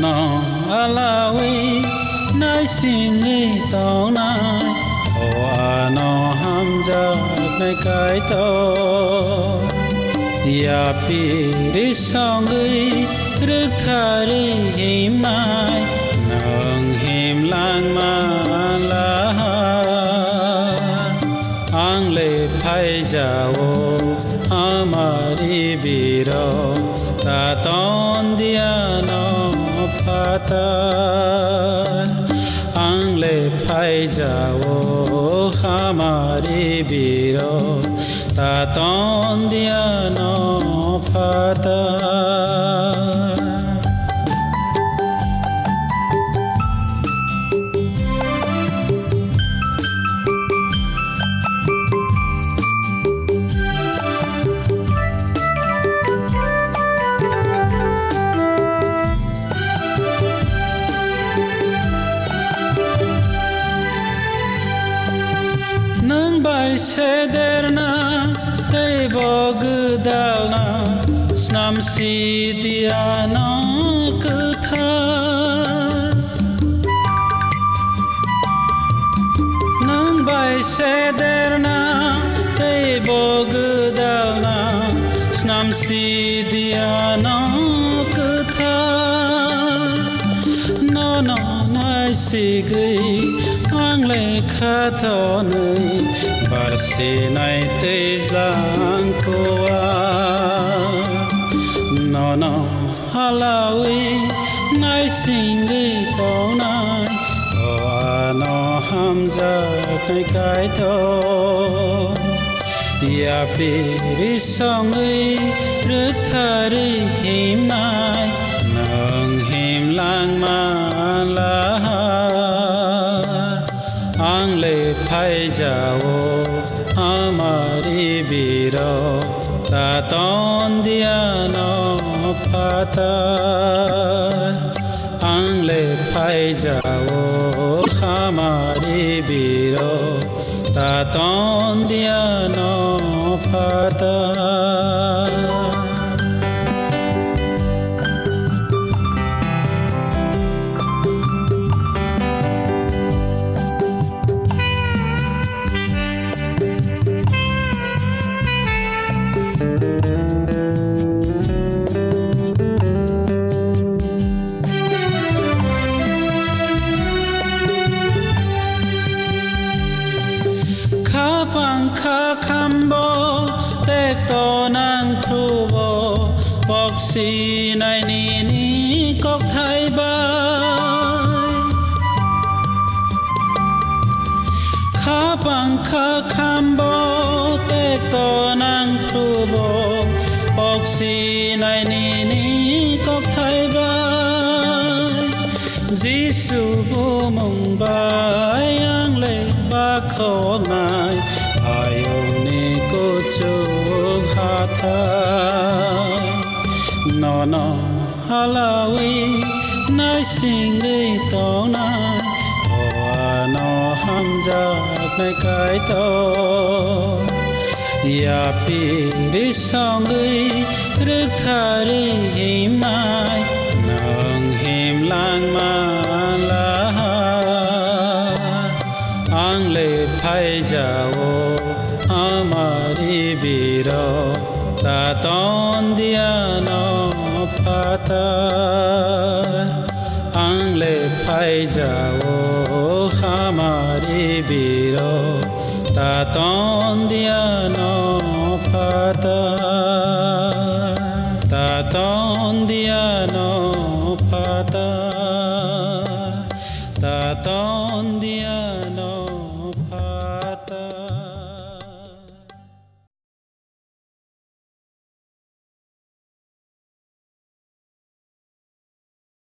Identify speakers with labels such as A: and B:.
A: no alawi nai singi tao nai o ano hamja nai kai to ya pi ri songi rực thari him nai nang him lang ma la ang le phai jao amari biro ta ton dia no phata ang le phai jao amari biro ta ton dia no phata nang bai sederna tei bogdalna snam si diana kutha nang bai sederna tei bogdalna snam si diana kutha no no nai sigui ang le kha thonui barsi nai tej lang koa no no halawi nai singi to nai o ano hamza kai kai to ya pi ri songi rực thari him nai nang him lang ma la ang le phai jao amari biro ta ton dia no phata ang le phai jao amari biro ta ton dia no phata pang kha khambo tek to nang prubo boxi nai ni ni kok thai bai kha pang kha khambo tek to nang prubo boxi nai ni ni kok thai bai jisu bo mong bai ang le ba kho nai ayoni ko chok hatha no no halawi nai singi to nai o ano hamja nai kai to ya pi ri songi rực thari him nai nang him lang ma la ang le phai jao amari biro ta ton dia no phata ang le phai jao amari biro ta ton dia no phata ta ton dia no phata ta ton